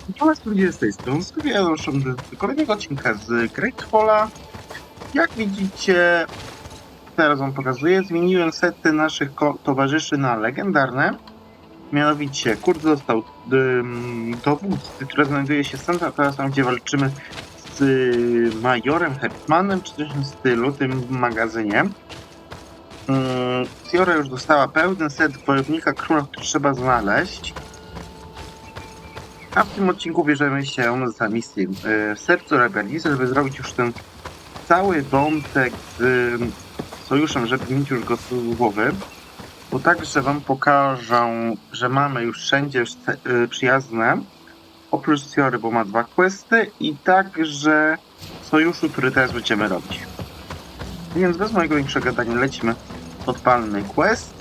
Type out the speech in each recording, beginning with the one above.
Natomiast ludzie z tej strony skupiają do kolejnego odcinka z Greedfalla. Jak widzicie, teraz wam pokazuję, zmieniłem sety naszych towarzyszy na legendarne. Mianowicie Kurt został dowódcy, który znajduje się w centrum, teraz tam, gdzie walczymy z majorem Hetmanem, czy coś w tym stylu, tym magazynie. Fiora już dostała pełny set wojownika króla, który trzeba znaleźć. A w tym odcinku bierzemy się za misję w sercu rebelii, żeby zrobić już ten cały wątek z sojuszem, żeby mieć już go z głowy. Bo także wam pokażę, że mamy już wszędzie przyjazne, oprócz Fiory, bo ma 2 questy, i także sojuszu, który teraz będziemy robić. Więc bez mojego większego gadania lecimy, odpalny quest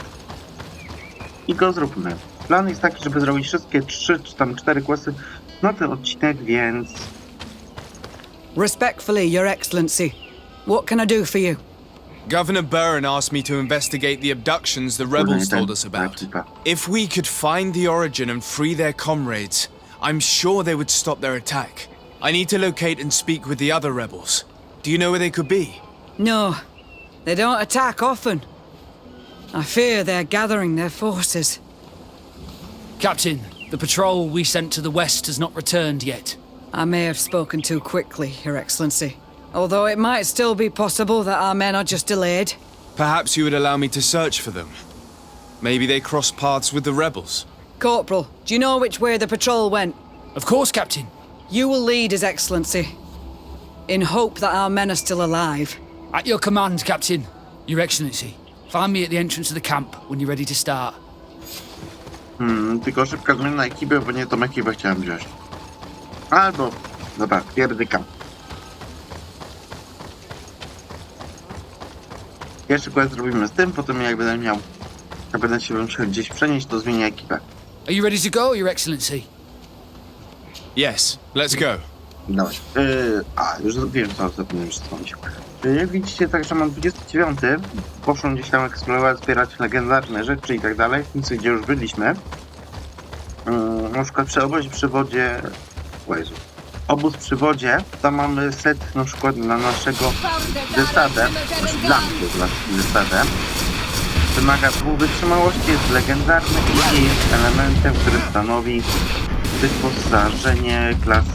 i go zróbmy. Plan jest taki, żeby zrobić wszystkie 3 czy tam 4 questy na ten odcinek, więc... Respectfully, Your Excellency, what can I do for you? Governor Burren asked me to investigate the abductions the rebels told us about. If we could find the origin and free their comrades, I'm sure they would stop their attack. I need to locate and speak with the other rebels. Do you know where they could be? No, they don't attack often. I fear they're gathering their forces. Captain, the patrol we sent to the west has not returned yet. I may have spoken too quickly, Your Excellency. Although it might still be possible that our men are just delayed. Perhaps you would allow me to search for them. Maybe they crossed paths with the rebels. Corporal, do you know which way the patrol went? Of course, Captain. You will lead, His Excellency, in hope that our men are still alive. At your command, Captain. Your Excellency, find me at the entrance of the camp when you're ready to start. Tylko szybka zmiana ekipy, bo nie tą ekipę chciałem wziąć. Albo, dobra, pierdykam. Pierwszy quest zrobimy z tym, potem jak będę się musiał gdzieś przenieść, to zmienię ekipę. Are you ready to go, Your Excellency? Yes, let's go. Dawaj. Już zrobiłem to, zapomniałem wspomnieć. Jak widzicie, także mam 29. Poszłem gdzieś tam eksplorować, zbierać legendarne rzeczy i tak dalej, w miejscu, gdzie już byliśmy. Na przykład przy obozie przy wodzie... Obóz przy wodzie, tam mamy set na przykład na naszego desadę, znaczy dla mnie to jest desadę. Wymaga 2 wytrzymałości, jest legendarny i jest elementem, który stanowi wyposażenie klas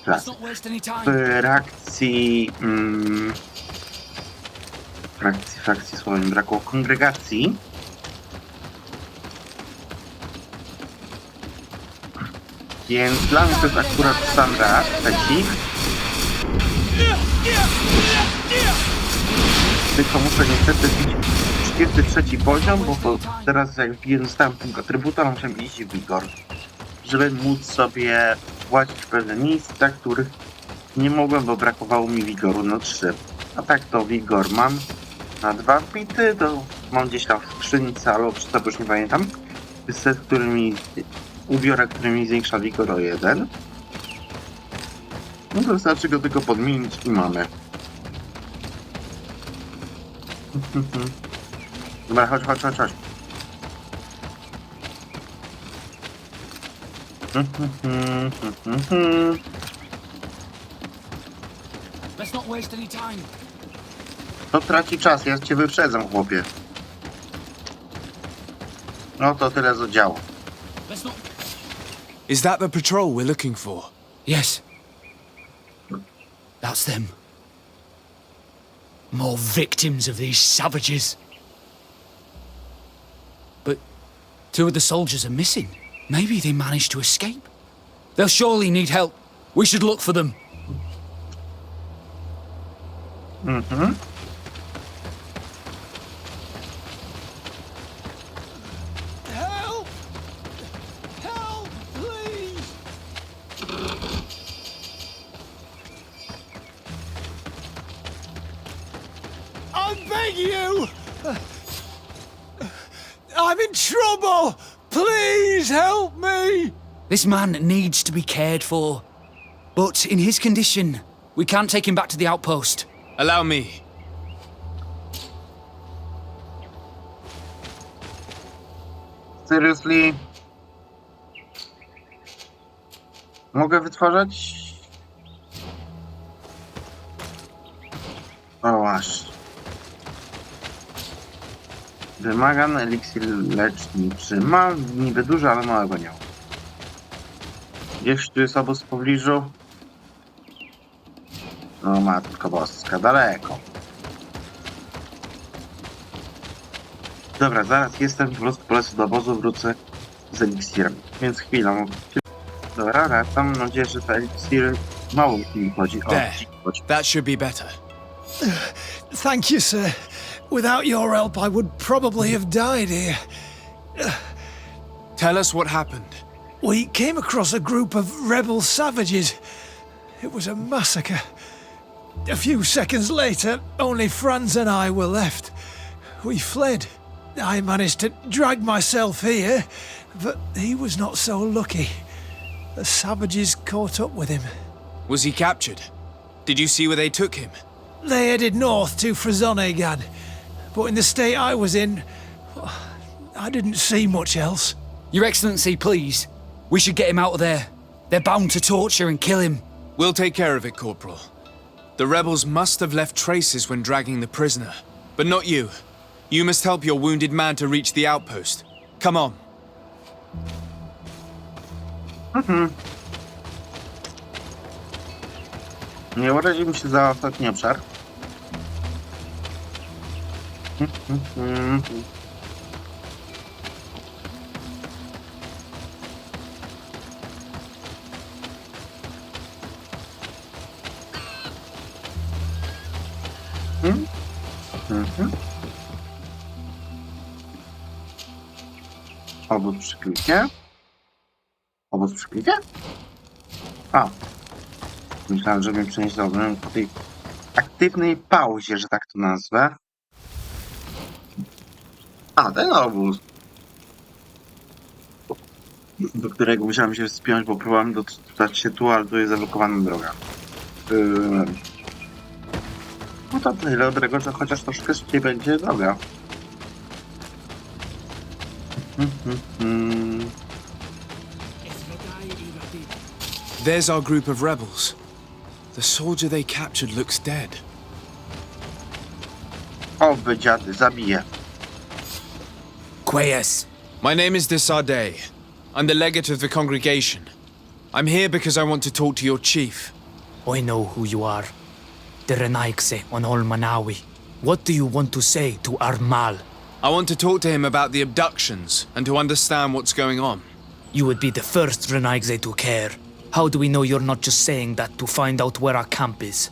w frakcji słowa mi brakło, kongregacji. Więc dla mnie to jest akurat standard trzeci. Tylko muszę niestety wbić 33 poziom, bo teraz jak dostałem punkt atrybuta, musiałem iść w wigor, żeby móc sobie płacić pewne miejsca, których nie mogłem, bo brakowało mi wigoru na 3. A tak to wigor mam na 2 bity, to mam gdzieś tam w skrzynce, ale oprócz tego już nie pamiętam. Jest set, który mi ubiorę, który mi zwiększa wigor o 1. No to wystarczy go tylko podmienić i mamy. Dobra, chodź. Let's not waste any time. To traci czas, ja cię wyprzedzam, chłopie. No to tyle z oddziału. Let's not... Is that the patrol we're looking for? Yes. That's them. More victims of these savages. But 2 of the soldiers are missing. Maybe they managed to escape. They'll surely need help. We should look for them. Help! Help, please! I beg you! I'm in trouble! Please help me! This man needs to be cared for. But in his condition, we can't take him back to the outpost. Allow me. Seriously? Mogę wytwarzać? O właśnie. Wymagany eliksir leczniczy. Mam niby dużo, ale małego nie mam. Gdzieś tu jest obóz w pobliżu? No matko boska, daleko. Dobra, zaraz jestem, po prostu polecę do obozu, wrócę z eliksirem. Więc chwilę. Dobra, wracam. Mam nadzieję, że te eliksiry mało mi chodzi. O, There. That should be better. Thank you, sir. Without your help, I would probably have died here. Tell us what happened. We came across a group of rebel savages. It was a massacre. A few seconds later, only Franz and I were left. We fled. I managed to drag myself here, but he was not so lucky. The savages caught up with him. Was he captured? Did you see where they took him? They headed north to Frezonegad, but in the state I was in, I didn't see much else. Your Excellency, please. We should get him out of there. They're bound to torture and kill him. We'll take care of it, Corporal. The rebels must have left traces when dragging the prisoner. But not you. You must help your wounded man to reach the outpost. Come on. Nie urazi mi się za ostatni obszar. Obóz przy klifie. Obóz przy klifie? A. Myślałem, że mnie przenieść po tej aktywnej pauzie, że tak to nazwę. A, ten obóz. Do którego musiałem się wspiąć, bo próbowałem dostać się tu, ale tu jest zablokowana droga. No to tyle dobrego, że chociaż troszkę szybciej będzie droga. There's our group of rebels. The soldier they captured looks dead. Oby dziady, zabiję. Quayes. My name is Desardet. I'm the legate of the congregation. I'm here because I want to talk to your chief. I know who you are. The Renaigse on Olmanawi. What do you want to say to Armal? I want to talk to him about the abductions and to understand what's going on. You would be the first Renaigse to care. How do we know you're not just saying that to find out where our camp is?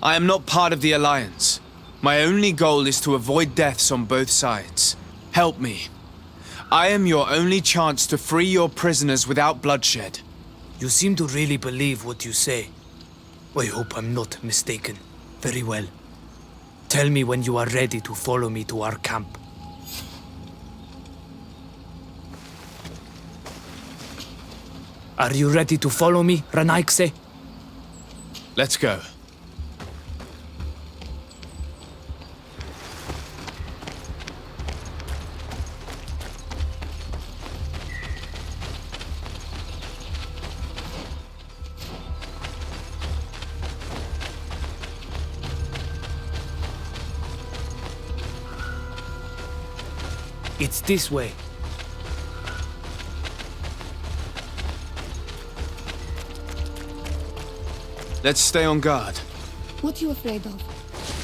I am not part of the Alliance. My only goal is to avoid deaths on both sides. Help me. I am your only chance to free your prisoners without bloodshed. You seem to really believe what you say. I hope I'm not mistaken. Very well. Tell me when you are ready to follow me to our camp. Are you ready to follow me, Renaigse? Let's go. It's this way. Let's stay on guard. What are you afraid of?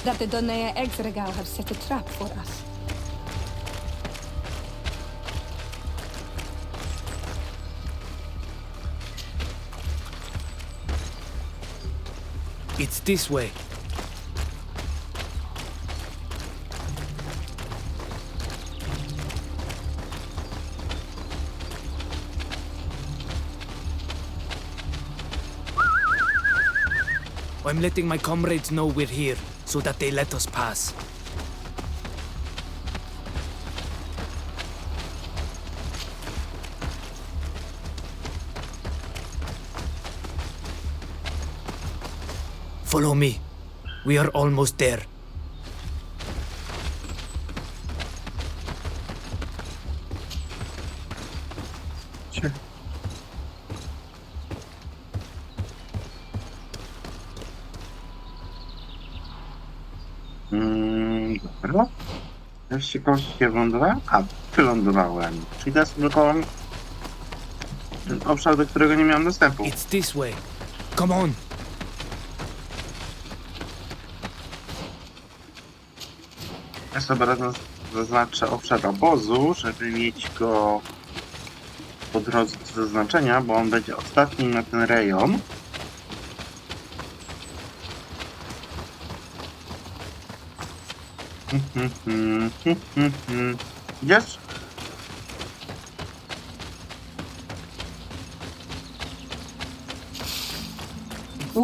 That the Donea Exregal have set a trap for us? It's this way. I'm letting my comrades know we're here, so that they let us pass. Follow me. We are almost there. Chodźcie. Dobra. Wreszcie kogoś się wylądowałem? A, wylądowałem. Czyli teraz blokowałem ten obszar, do którego nie miałem dostępu. It's this way. Come on. Ja sobie razem zaznaczę obszar obozu, żeby mieć go po drodze do zaznaczenia, bo on będzie ostatni na ten rejon. Idziesz?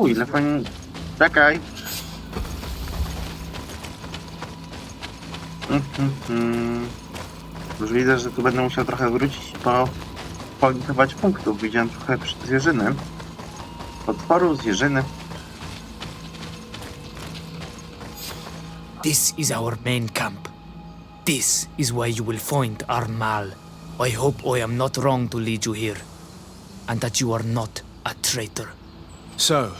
Ile fajnie... Czekaj! Już widzę, że tu będę musiał trochę wrócić i policzywać punktów. Widziałem trochę zwierzyny. Potworów, zwierzyny. This is our main camp. This is where you will find our Mal. I hope I am not wrong to lead you here, and that you are not a traitor. So,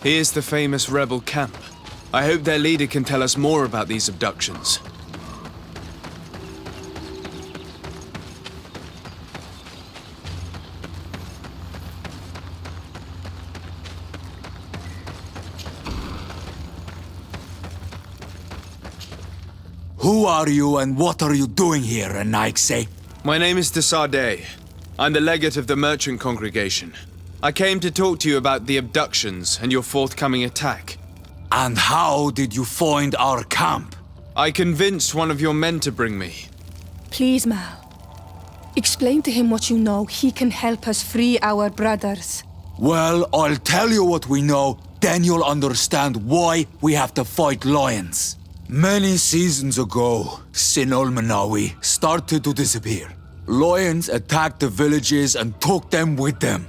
here's the famous rebel camp. I hope their leader can tell us more about these abductions. Who are you and what are you doing here, Nike? My name is Desardet. I'm the legate of the merchant congregation. I came to talk to you about the abductions and your forthcoming attack. And how did you find our camp? I convinced one of your men to bring me. Please, Mal. Explain to him what you know. He can help us free our brothers. Well, I'll tell you what we know, then you'll understand why we have to fight lions. Many seasons ago, Sinol Manawi started to disappear. Lions attacked the villages and took them with them.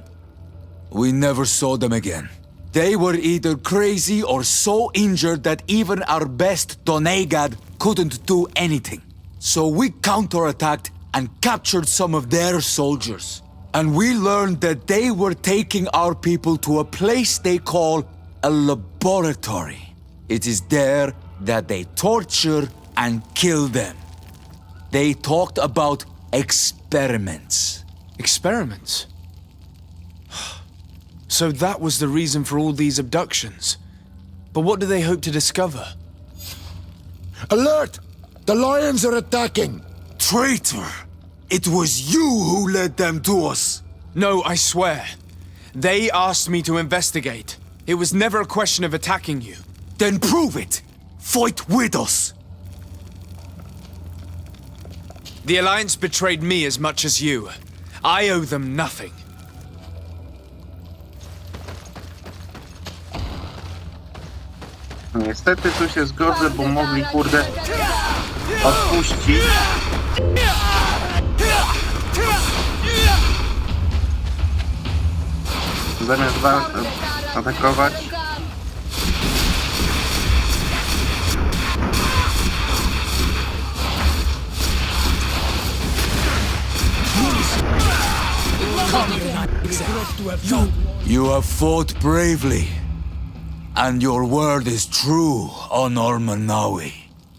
We never saw them again. They were either crazy or so injured that even our best Donegad couldn't do anything. So we counterattacked and captured some of their soldiers. And we learned that they were taking our people to a place they call a laboratory. It is there that they torture and kill them. They talked about experiments. Experiments? So that was the reason for all these abductions. But what do they hope to discover? Alert! The lions are attacking! Traitor! It was you who led them to us! No, I swear. They asked me to investigate. It was never a question of attacking you. Then prove it! Fight with us! The Alliance betrayed me as much as you. I owe them nothing. Niestety tu się zgodzę, bo mogli kurde odpuścić. Zamiast atakować. You have fought bravely. And your word is true, Honor Manawi.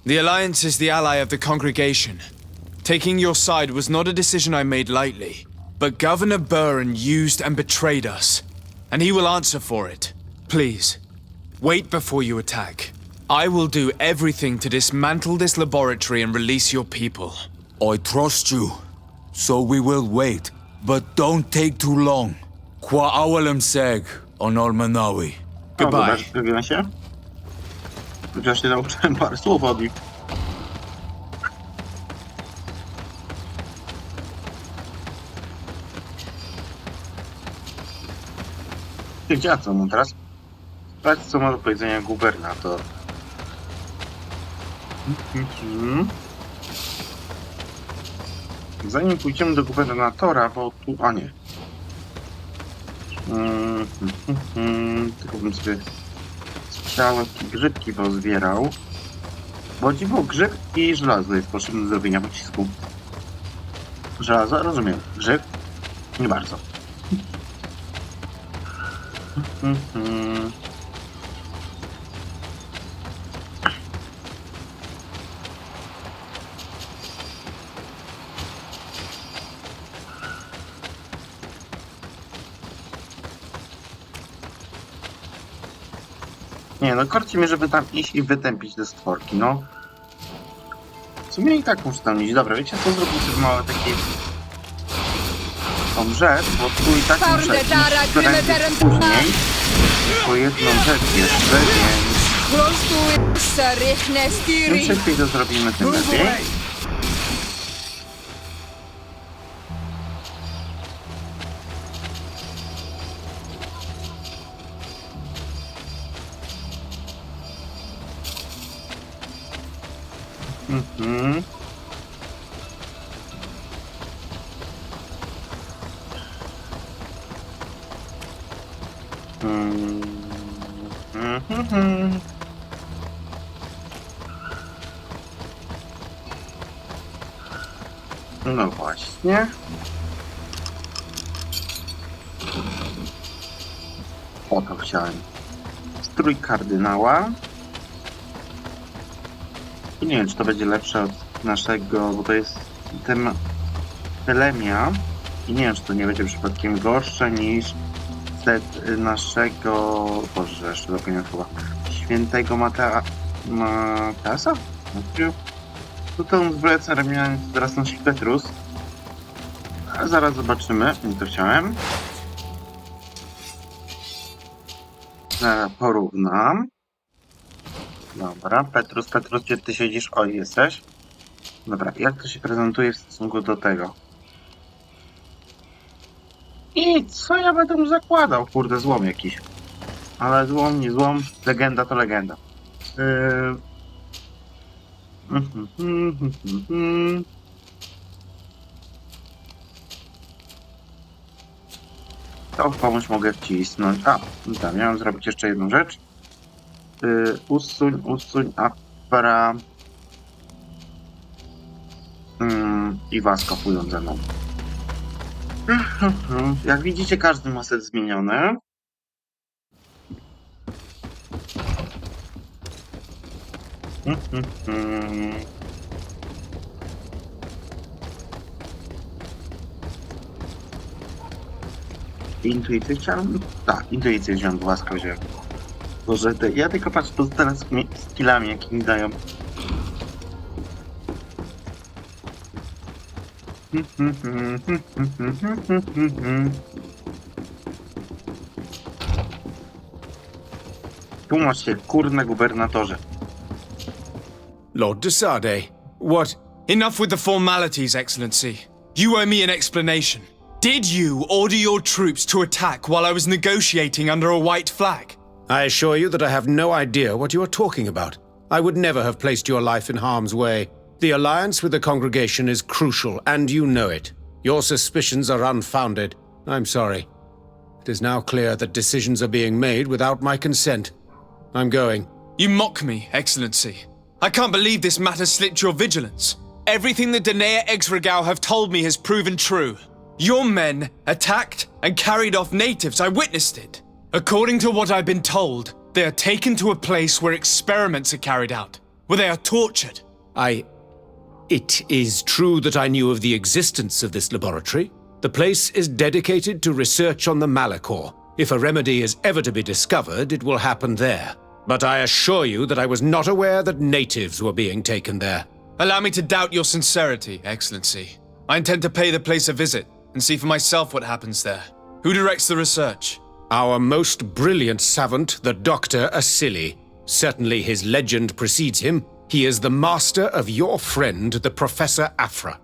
The Alliance is the ally of the congregation. Taking your side was not a decision I made lightly. But Governor Burren used and betrayed us. And he will answer for it. Please, wait before you attack. I will do everything to dismantle this laboratory and release your people. I trust you. So we will wait. But don't take too long. Kwa awalem seg, Honor Manawi. Goodbye. Zgubiłem się. Chociaż się nauczyłem parę słów od nich. Gdzie a co mu teraz? Sprawdź, co ma do powiedzenia gubernator. Zanim pójdziemy do gubernatora, bo tu... A nie. Tylko bym sobie strzałek i grzybki pozbierał. Bo dziwo grzyb i żelazo jest potrzebne do zrobienia pocisku. Żelazo? Rozumiem. Grzyb? Nie bardzo. Nie, no korci mnie, żeby tam iść i wytępić te stworki, no. W sumie i tak muszę tam iść. Dobra, wiecie co, zrobić sobie małe takie... tą rzecz, bo tu i tak muszę iść prędzej później. Po jedną rzecz jeszcze, więc... Im szybciej to zrobimy, tym lepiej. No właśnie. O to chciałem. Strój kardynała. I nie wiem, czy to będzie lepsze od naszego, bo to jest telemia. I nie wiem, czy to nie będzie przypadkiem gorsze niż set naszego... Boże, jeszcze zapomniałem chyba. Świętego Matasa? Tu tą zbroję ceremonialną teraz nosi Petrus. A zaraz zobaczymy. Nie to chciałem. Zaraz porównam. Dobra, Petrus, gdzie ty siedzisz? O, jesteś. Dobra, jak to się prezentuje w stosunku do tego? I co ja będę mu zakładał? Kurde, złom jakiś. Ale złom, nie złom. Legenda to legenda. To komuś mogę wcisnąć. A, tak, miałem zrobić jeszcze jedną rzecz. Usuń, apara. I was kopują ze mną. Jak widzicie, każdy ma set zmieniony. Intuicję chciałem? Tak, intuicję wziąłem, łaska wziąłem. Boże, ja tylko patrzę po teraz skillami, jakie mi dają. Tłumacz się, kurna gubernatorze. Lord de Sade, what? Enough with the formalities, Excellency. You owe me an explanation. Did you order your troops to attack while I was negotiating under a white flag? I assure you that I have no idea what you are talking about. I would never have placed your life in harm's way. The alliance with the congregation is crucial, and you know it. Your suspicions are unfounded. I'm sorry. It is now clear that decisions are being made without my consent. I'm going. You mock me, Excellency. I can't believe this matter slipped your vigilance. Everything the Danea Exregao have told me has proven true. Your men attacked and carried off natives. I witnessed it. According to what I've been told, they are taken to a place where experiments are carried out, where they are tortured. It is true that I knew of the existence of this laboratory. The place is dedicated to research on the Malachor. If a remedy is ever to be discovered, it will happen there. But I assure you that I was not aware that natives were being taken there. Allow me to doubt your sincerity, Excellency. I intend to pay the place a visit and see for myself what happens there. Who directs the research? Our most brilliant savant, the Dr. Asili. Certainly his legend precedes him. He is the master of your friend, the Professor Afra.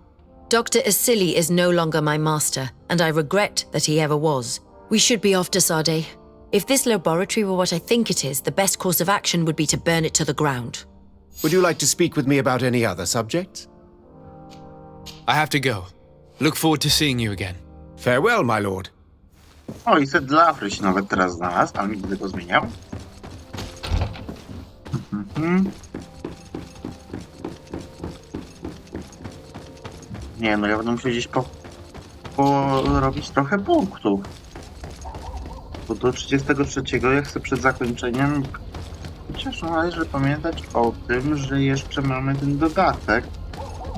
Dr. Asili is no longer my master, and I regret that he ever was. We should be off to Sade. If this laboratory were what I think it is, the best course of action would be to burn it to the ground. Would you like to speak with me about any other subjects? I have to go. Look forward to seeing you again. Farewell, my lord. O, i set dla Afry się nawet teraz znalazł, ale nigdy go zmieniał. Nie, no ja będę musiał gdzieś porobić trochę punktów. Bo do 33 ja chcę przed zakończeniem... Chociaż należy pamiętać o tym, że jeszcze mamy ten dodatek.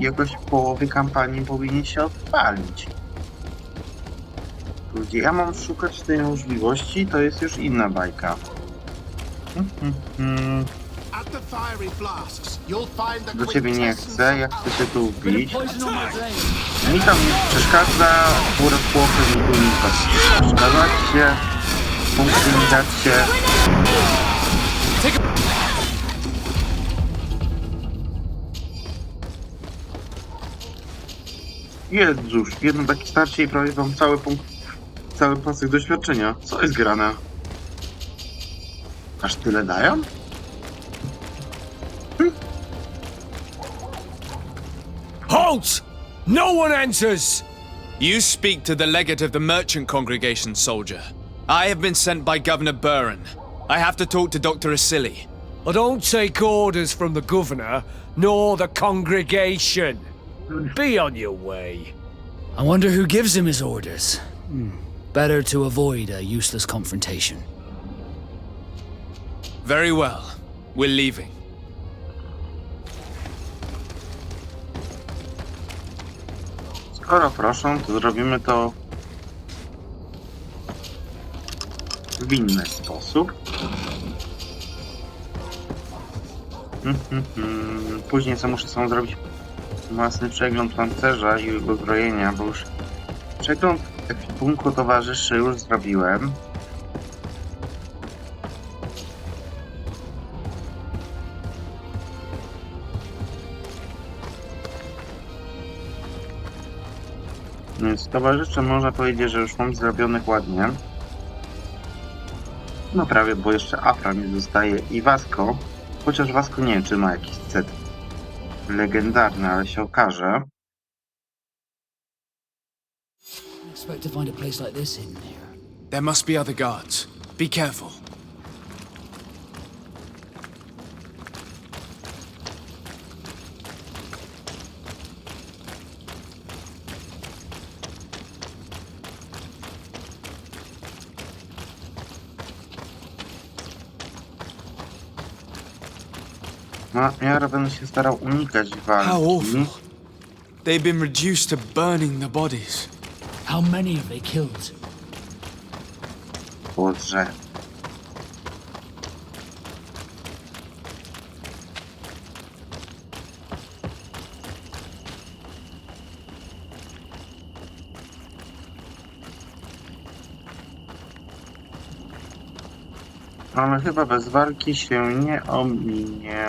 Jakoś w połowie kampanii powinien się odpalić. Gdzie ja mam szukać tej możliwości, to jest już inna bajka. Do ciebie nie chcę, ja chcę się tu wbić. Mi tam nie przeszkadza, chłopy mi tu nie przeszkadzacie, punkty mi dacie. Jezus, jedno takie starcie i prawie wam cały pasek doświadczenia. Co jest grane? Aż tyle dają? Halt! No one enters! You speak to the legate of the merchant congregation, soldier. I have been sent by Governor Buren. I have to talk to Dr. Asili. I don't take orders from the governor, nor the congregation. Be on your way. I wonder who gives him his orders. Better to avoid a useless confrontation. Very well. We're leaving. Skoro proszą, to zrobimy to w inny sposób. Później co muszę sobie zrobić własny przegląd pancerza i uzbrojenia, bo już przegląd ekwipunku towarzyszy już zrobiłem. Więc towarzysze można powiedzieć, że już mam zrobionych ładnie. No prawie, bo jeszcze Afra mi zostaje i Vasco. Chociaż Vasco nie wiem, czy ma jakiś set legendarny, ale się okaże. Expect to find a place like this in here. There must be other guards. Be careful. No, ja będę się starał unikać How walki. awful. They've been reduced to burning the bodies. How many have they killed? Boże. Ale chyba bez walki się nie ominie.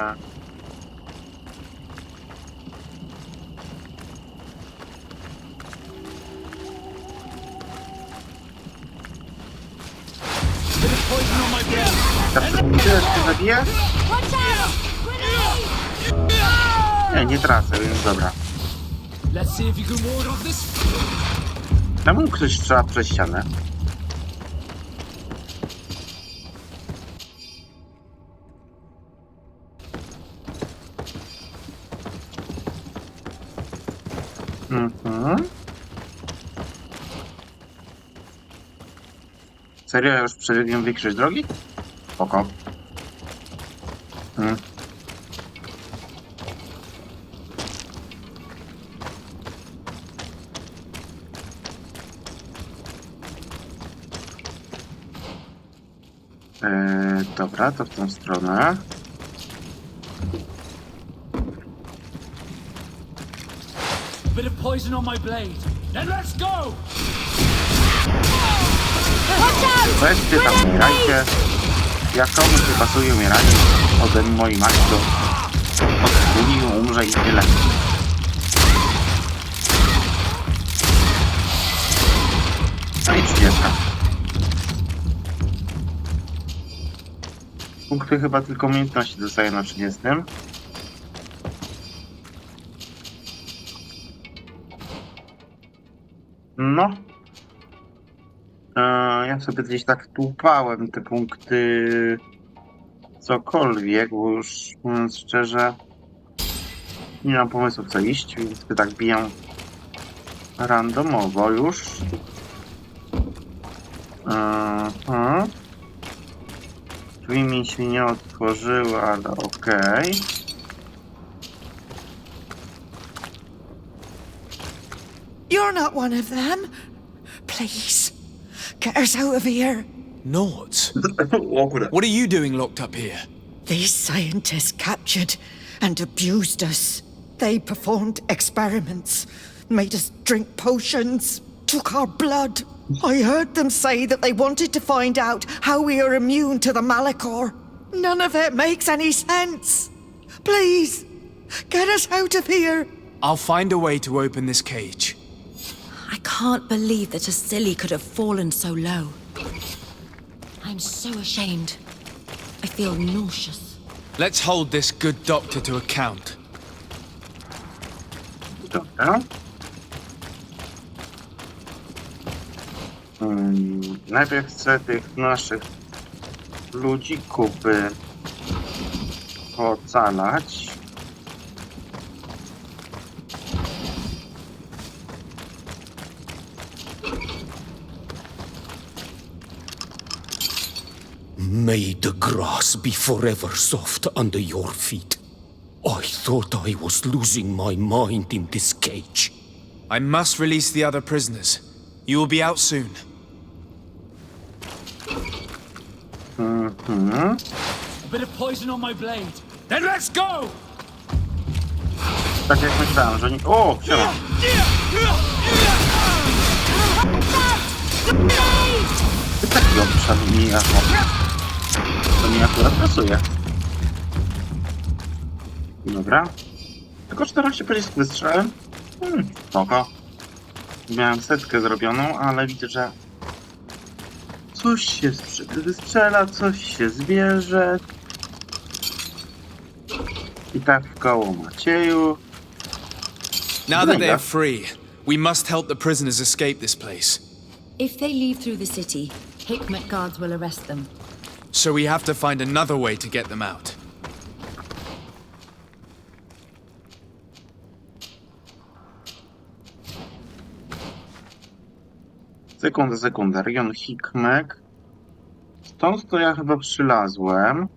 Tyle się zabije? Nie tracę, więc dobra. Czemu ktoś strzela przez ścianę? Serio? Ja już przebiegłem większość drogi? Spoko. Dobra, to w tą stronę. Bit of poison on my blade. Then let's go! Weźcie tam, umierajcie. Jak komuś nie pasuje umieranie ode mojej matki, to od umrze i tyle. No i 30. Punkty chyba tylko umiejętności dostaję na 30. No. Ja sobie gdzieś tak tłupałem te punkty cokolwiek, bo już mówiąc szczerze nie mam pomysłu co iść, więc tak bijam randomowo już. Drzwi mi się nie otworzyły, ale okej. You're not one of them. Please, get us out of here. Not. O kurde. What are you doing locked up here? These scientists captured and abused us. They performed experiments, made us drink potions, took our blood. I heard them say that they wanted to find out how we are immune to the Malachor. None of it makes any sense. Please, get us out of here. I'll find a way to open this cage. I can't believe that a silly could have fallen so low. I'm so ashamed. I feel nauseous. Let's hold this good doctor to account. Dobra. Najpierw chcę tych naszych ludzików ocalać. May the grass be forever soft under your feet. I thought I was losing my mind in this cage. I must release the other prisoners. You will be out soon. A bit of poison on my blade. Then let's go! Tak jak myślałem, że nie... O, siema. Taki obszar mi to mi akurat pasuje. Dobra. Tylko 14 pocisków wystrzałem. Spoko. Miałem setkę zrobioną, ale widzę, że coś się wystrzela, coś się zbierze. I tak w koło Macieju. Now that they are free, we must help the prisoners escape this place. If they leave through the city, Hikmet guards will arrest them. So we have to find another way to get them out. Sekunda. Region Hikmek. Stąd to ja chyba przylazłem.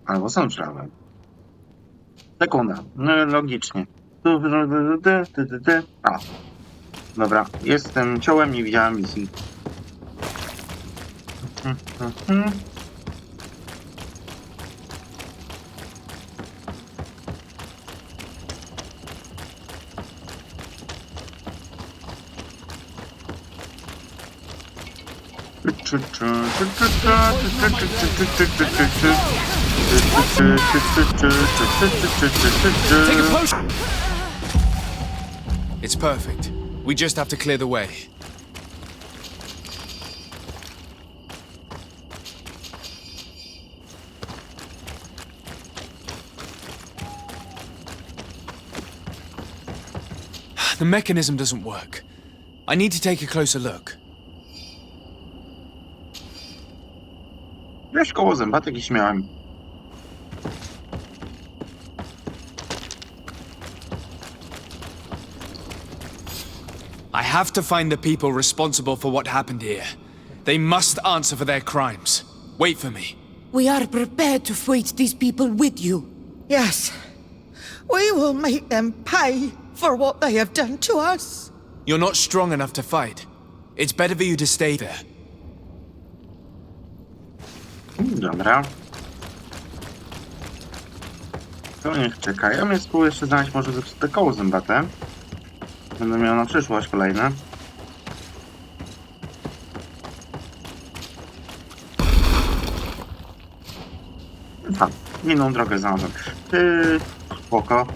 Albo sam przylazłem. Sekunda. No logicznie. A. Dobra. Jestem ciołem, nie widziałem misji. It's perfect. We just have to clear the way. The mechanism doesn't work. I need to take a closer look. Wiesz, koło zębatek i śmiałem. I have to find the people responsible for what happened here. They must answer for their crimes. Wait for me. We are prepared to fight these people with you. Yes, we will make them pay for what they have done to us. You're not strong enough to fight. It's better for you to stay there. Dobra. To niech czeka. Ja mnie spróbuję jeszcze znaleźć może zepsute koło zębate. Będę miał na przyszłość kolejne. Inną drogę znalazłem. Spoko.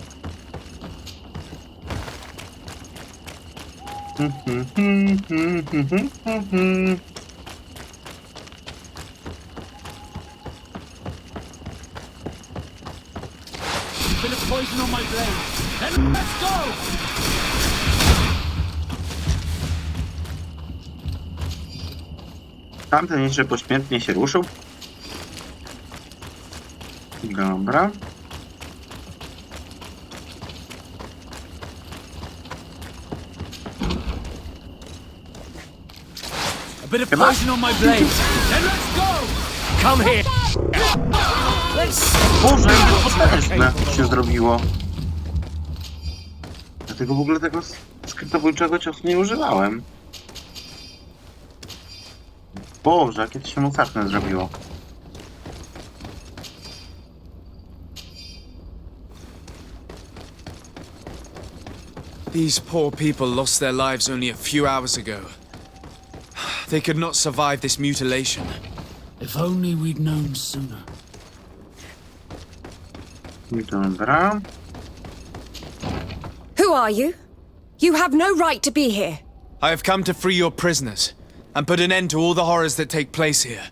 Bit of poison on my blade. Then let's go! Tamten jeszcze pośmiertnie się ruszył. Dobra. bit of poison on my blade. Then let's go! Come here! Boże, ile potężne się zrobiło. Dlatego w ogóle tego skrytobójczego ciosu nie używałem. Boże, jakie to się mocne zrobiło. These poor people lost their lives only a few hours ago. They could not survive this mutilation. If only we'd known sooner. Dobra. Who are you? You have no right to be here. I have come to free your prisoners and put an end to all the horrors that take place here.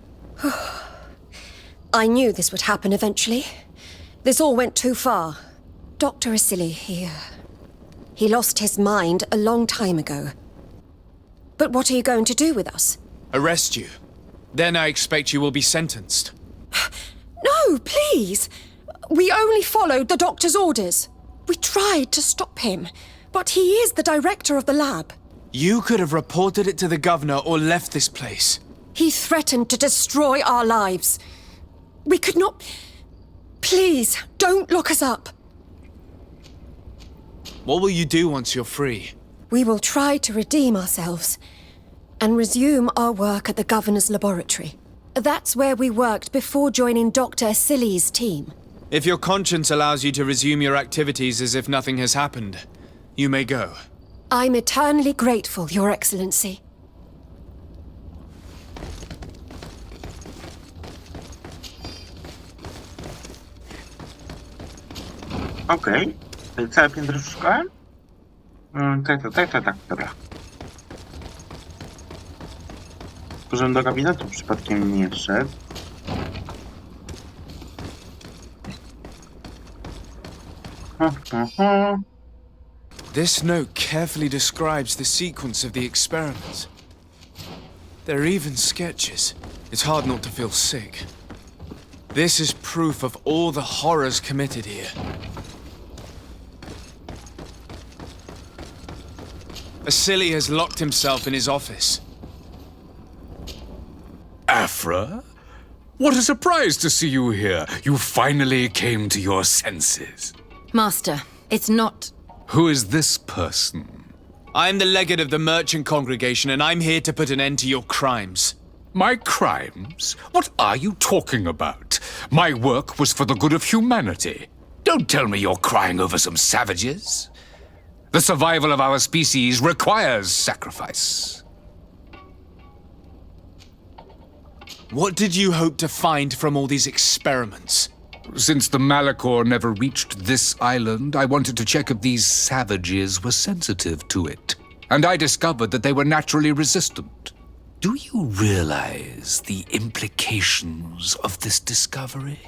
I knew this would happen eventually. This all went too far. Dr. Asili, he lost his mind a long time ago. But what are you going to do with us? Arrest you. Then I expect you will be sentenced. No, please! We only followed the doctor's orders. We tried to stop him, but he is the director of the lab. You could have reported it to the governor or left this place. He threatened to destroy our lives. We could not... Please, don't look us up. What will you do once you're free? We will try to redeem ourselves and resume our work at the governor's laboratory. That's where we worked before joining Dr. Asili's team. If your conscience allows you to resume your activities as if nothing has happened, you may go. I'm eternally grateful, Your Excellency. Okej. Całe piętro szukałem? Tak, dobra. Tylko, żebym do gabinetu przypadkiem nie wszedł. This note carefully describes the sequence of the experiments. There are even sketches. It's hard not to feel sick. This is proof of all the horrors committed here. Asili has locked himself in his office. Afra? What a surprise to see you here. You finally came to your senses. Master, it's not... Who is this person? I'm the legate of the merchant congregation, and I'm here to put an end to your crimes. My crimes? What are you talking about? My work was for the good of humanity. Don't tell me you're crying over some savages. The survival of our species requires sacrifice. What did you hope to find from all these experiments? Since the Malachor never reached this island, I wanted to check if these savages were sensitive to it. And I discovered that they were naturally resistant. Do you realize the implications of this discovery?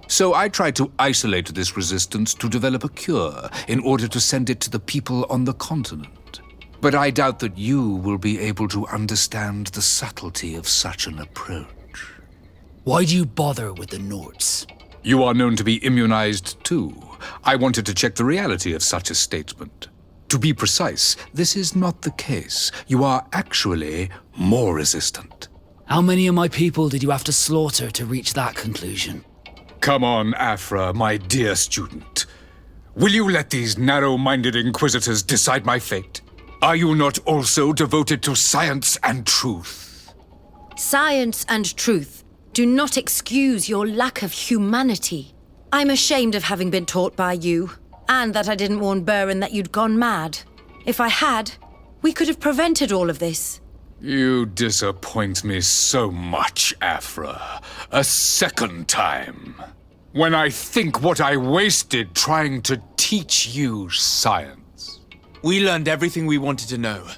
So I tried to isolate this resistance to develop a cure in order to send it to the people on the continent. But I doubt that you will be able to understand the subtlety of such an approach. Why do you bother with the Nords? You are known to be immunized too. I wanted to check the reality of such a statement. To be precise, this is not the case. You are actually more resistant. How many of my people did you have to slaughter to reach that conclusion? Come on, Afra, my dear student. Will you let these narrow-minded inquisitors decide my fate? Are you not also devoted to science and truth? Science and truth do not excuse your lack of humanity. I'm ashamed of having been taught by you, and that I didn't warn Burin that you'd gone mad. If I had, we could have prevented all of this. You disappoint me so much, Afra. A second time. When I think what I wasted trying to teach you science. We learned everything we wanted to know.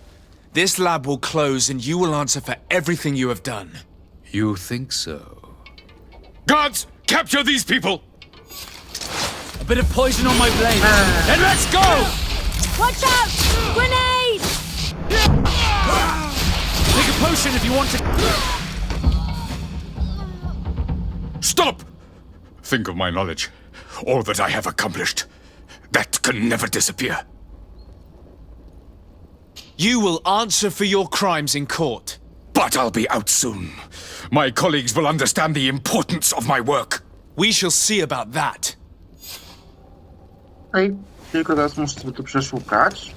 This lab will close and you will answer for everything you have done. You think so? Guards, capture these people! A bit of poison on my blade. Then let's go! Watch out! Grenade! Take a potion if you want to... Stop! Think of my knowledge. All that I have accomplished. That can never disappear. You will answer for your crimes in court. But I'll be out soon. My colleagues will understand the importance of my work. We shall see about that. Ej, tylko teraz muszę sobie tu przeszukać.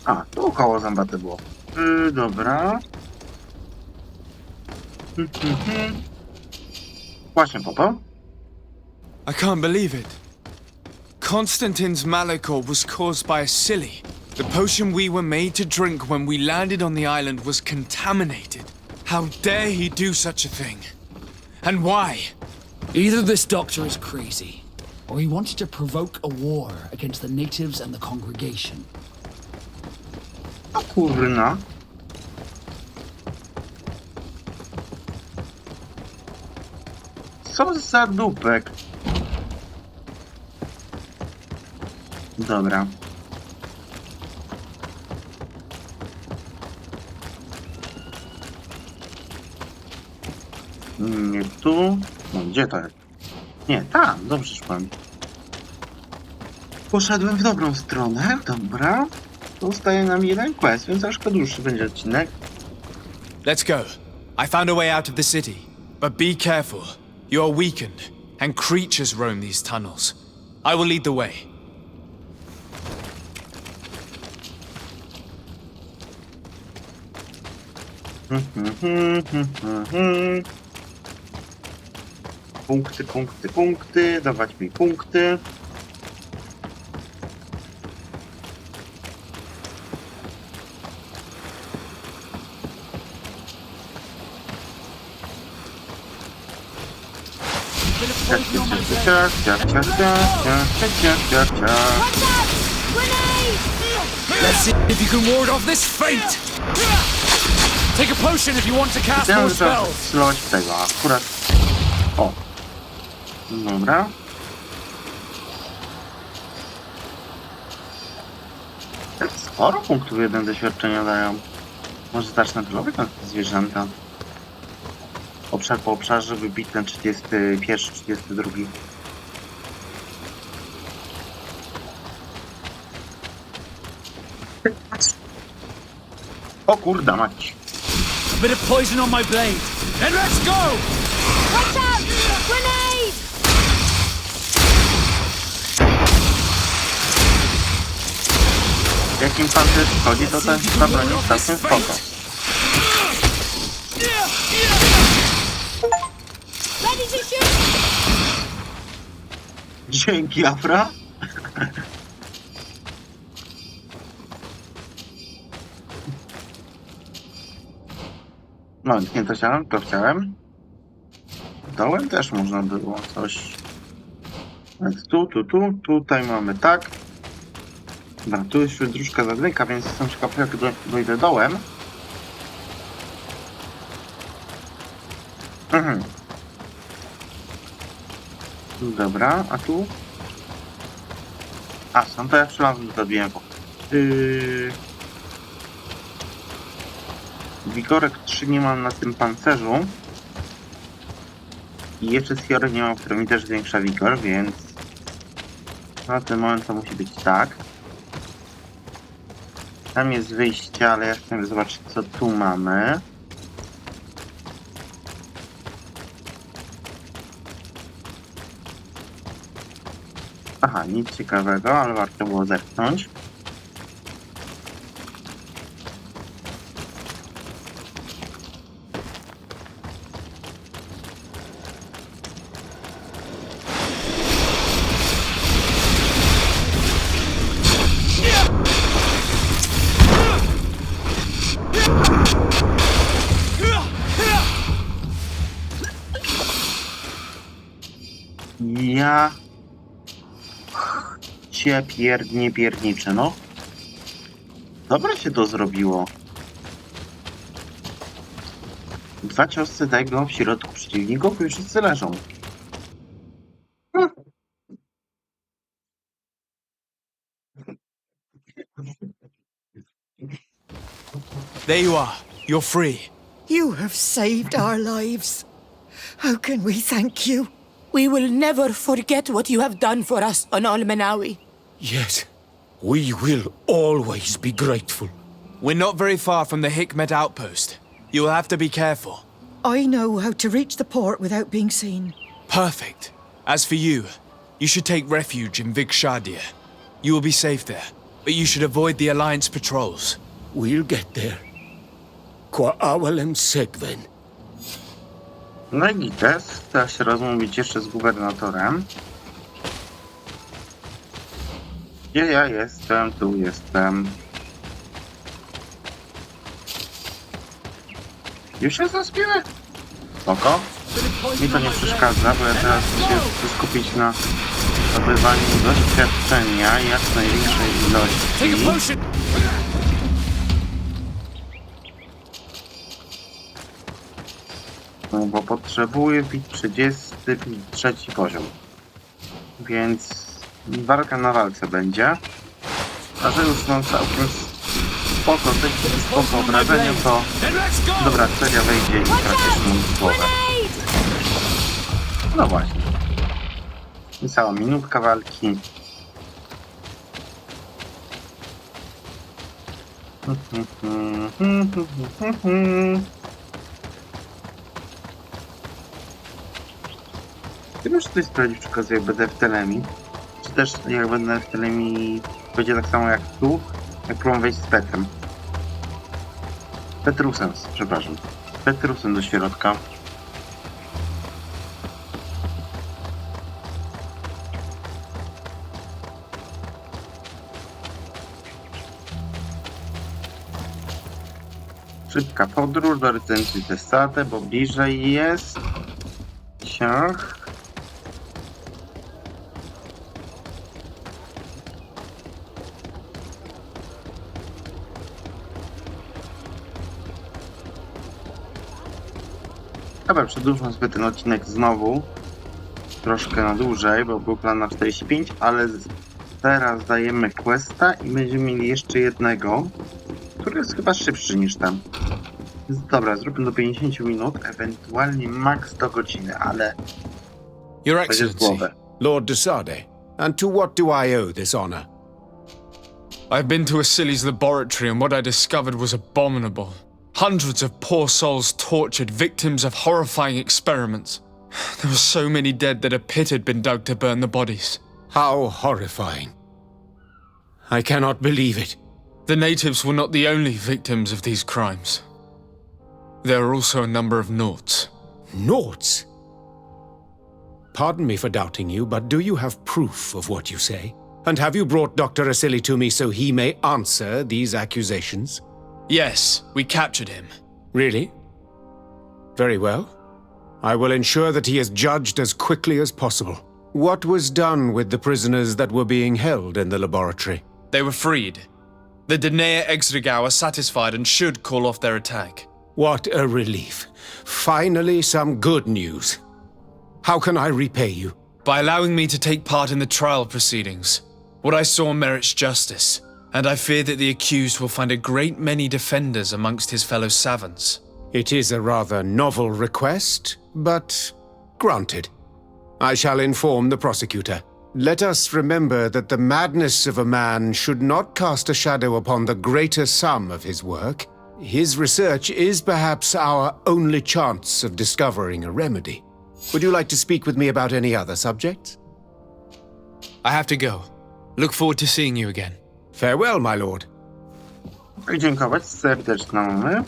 A, tu koło zębate było. Dobra. Właśnie po to. I can't believe it. Constantine's malachor was caused by a silly. The potion we were made to drink when we landed on the island was contaminated. How dare he do such a thing? And why? Either this doctor is crazy, or he wants to provoke a war against the natives and the congregation. O kurna. Co za dupek. Dobra. Nie tu. No gdzie to jest? Nie, tam, dobrze szłem. Poszedłem w dobrą stronę, dobra. Zostaje nam jeden quest, więc troszkę dłuższy będzie odcinek. Let's go. I found a way out of the city. But be careful. You are weakened, and creatures roam these tunnels. I will lead the way. Punkty, punkty, punkty. Dawać mi punkty. Let's see if you can ward off this fate! Take a potion if you want to cast more spells! Sloć tego akurat. O. Dobra. Sporo punktów jeden doświadczenia dają. Może zacznę trollować na zwierzęta. Obszar po obszarze wybić ten 31, 32. O kurda mać. A bit of poison on my blade. Then let's go! Watch out! Grenade! Jakim pan też wchodzi, to ten zabroni całkiem spoko. Ready to shoot! Dzięki, Afra. No, nie to chciałem, to chciałem. Dołem też można było coś. Więc tutaj mamy tak. Dobra, tu już dróżka zamyka, więc jestem ciekaw, jak dojdę dołem. Dobra, a tu? A, są to ja przylazłem, zabiłem. Wigorek 3 nie mam na tym pancerzu. I jeszcze Sfiorek nie mam, który mi też zwiększa wigor, więc na ten moment to musi być tak. Tam jest wyjście, ale ja chcę zobaczyć, co tu mamy. Aha, nic ciekawego, ale warto było zerknąć. Ja cię pierniczę, no. Dobrze się to zrobiło. 2 ciosy tego w środku przeciwników i wszyscy leżą. There you are. You're free. You have saved our lives. How can we thank you? We will never forget what you have done for us on Almenawi. Yes, we will always be grateful. We're not very far from the Hikmet outpost. You will have to be careful. I know how to reach the port without being seen. Perfect. As for you, you should take refuge in Vikshadir. You will be safe there, but you should avoid the Alliance patrols. We'll get there. Kwa awalem segwen. No i gites. Teraz się rozmówić jeszcze z gubernatorem. Gdzie ja jestem? Tu jestem. Już się zaspiemy? Spoko. Mi to nie przeszkadza, bo ja teraz chcę skupić na zdobywaniu doświadczenia jak największej ilości. No bo potrzebuję bić 33 poziom. Więc walka na walce będzie. A że już mam całkiem spoko obrażenie, to dobra seria wejdzie i praktycznie mam głowę. No właśnie. I cała minutka walki. Ty możesz coś sprawdzić przy okazji, jak będę w Telemi. Czy też jak będę w Telemi będzie tak samo jak tu, jak próbowałem wejść z Petrem. Petrusem, przepraszam. Petrusem do środka. Szybka podróż do rezydencji Testate, bo bliżej jest. Ciach. Dobra, przedłużam sobie ten odcinek znowu. Troszkę na dłużej, bo był plan na 45, ale teraz dajemy questa i będziemy mieli jeszcze jednego, który jest chyba szybszy niż tam. Dobra, zróbmy do 50 minut, ewentualnie max do godziny, ale... Your Excellency. Lord de Sade, and to what do I owe this honor? I've been to Asili's laboratory and what I discovered was abominable. Hundreds of poor souls tortured, victims of horrifying experiments. There were so many dead that a pit had been dug to burn the bodies. How horrifying. I cannot believe it. The natives were not the only victims of these crimes. There are also a number of Naughts. Naughts? Pardon me for doubting you, but do you have proof of what you say? And have you brought Dr. Asili to me so he may answer these accusations? Yes, we captured him. Really? Very well. I will ensure that he is judged as quickly as possible. What was done with the prisoners that were being held in the laboratory? They were freed. The Dinea Exregau are satisfied and should call off their attack. What a relief. Finally, some good news. How can I repay you? By allowing me to take part in the trial proceedings. What I saw merits justice, and I fear that the accused will find a great many defenders amongst his fellow savants. It is a rather novel request, but granted. I shall inform the prosecutor. Let us remember that the madness of a man should not cast a shadow upon the greater sum of his work. His research is perhaps our only chance of discovering a remedy. Would you like to speak with me about any other subjects? I have to go. Look forward to seeing you again. Farewell, my lord. Dziękować serdecznie mamy.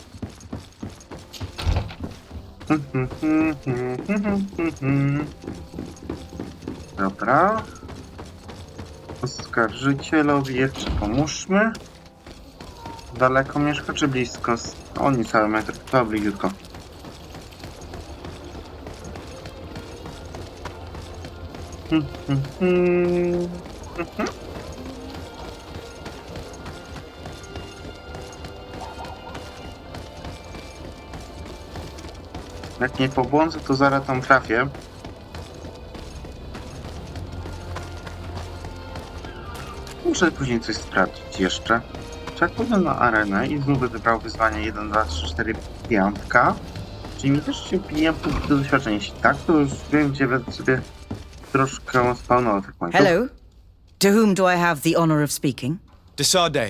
Dobra. Oskarżycielowi jeszcze pomóżmy. Daleko mieszka czy blisko? O, niecały metr, to bliziutko. Jak nie pobłądzę, to zaraz tam trafię. Muszę później coś sprawdzić jeszcze. Czy jak pójdę na arenę i znów wybrał wyzwanie 1, 2, 3, 4, 5, czyli mi też się wbija punkty do doświadczenia. Jeśli tak, to już wiem, gdzie będę sobie troszkę spawnował tych pointów. Hello. To whom do I have the honor of speaking? De Sade,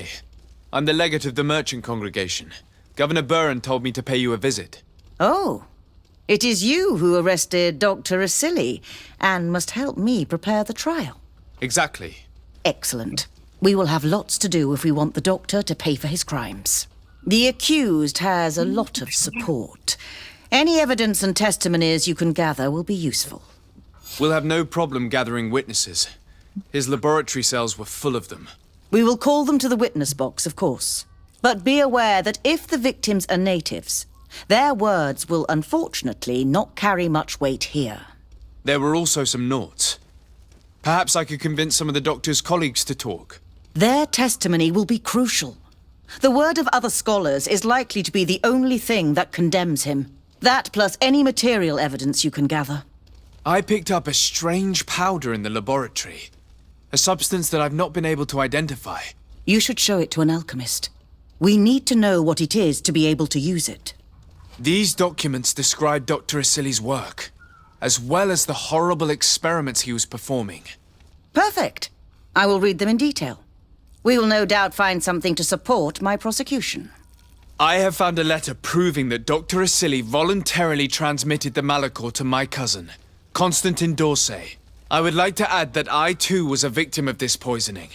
I'm the legate of the merchant congregation. Governor Burren told me to pay you a visit. Oh. It is you who arrested Dr. Asili and must help me prepare the trial. Exactly. Excellent. We will have lots to do if we want the doctor to pay for his crimes. The accused has a lot of support. Any evidence and testimonies you can gather will be useful. We'll have no problem gathering witnesses. His laboratory cells were full of them. We will call them to the witness box, of course. But be aware that if the victims are natives, their words will unfortunately not carry much weight here. There were also some noughts. Perhaps I could convince some of the doctor's colleagues to talk. Their testimony will be crucial. The word of other scholars is likely to be the only thing that condemns him. That plus any material evidence you can gather. I picked up a strange powder in the laboratory. A substance that I've not been able to identify. You should show it to an alchemist. We need to know what it is to be able to use it. These documents describe Dr. Asili's work, as well as the horrible experiments he was performing. Perfect. I will read them in detail. We will no doubt find something to support my prosecution. I have found a letter proving that Dr. Asili voluntarily transmitted the Malachor to my cousin, Constantin Dorsey. I would like to add that I too was a victim of this poisoning.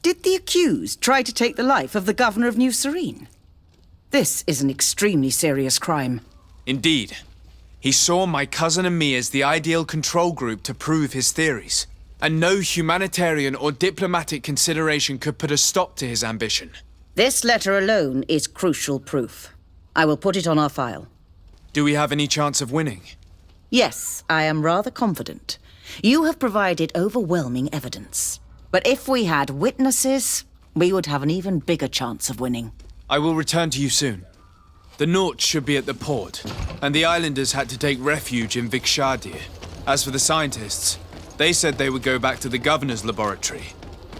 Did the accused try to take the life of the governor of New Serene? This is an extremely serious crime. Indeed. He saw my cousin and me as the ideal control group to prove his theories. And no humanitarian or diplomatic consideration could put a stop to his ambition. This letter alone is crucial proof. I will put it on our file. Do we have any chance of winning? Yes, I am rather confident. You have provided overwhelming evidence. But if we had witnesses, we would have an even bigger chance of winning. I will return to you soon. The Nauts should be at the port, and the islanders had to take refuge in Vikshadir. As for the scientists, they said they would go back to the governor's laboratory.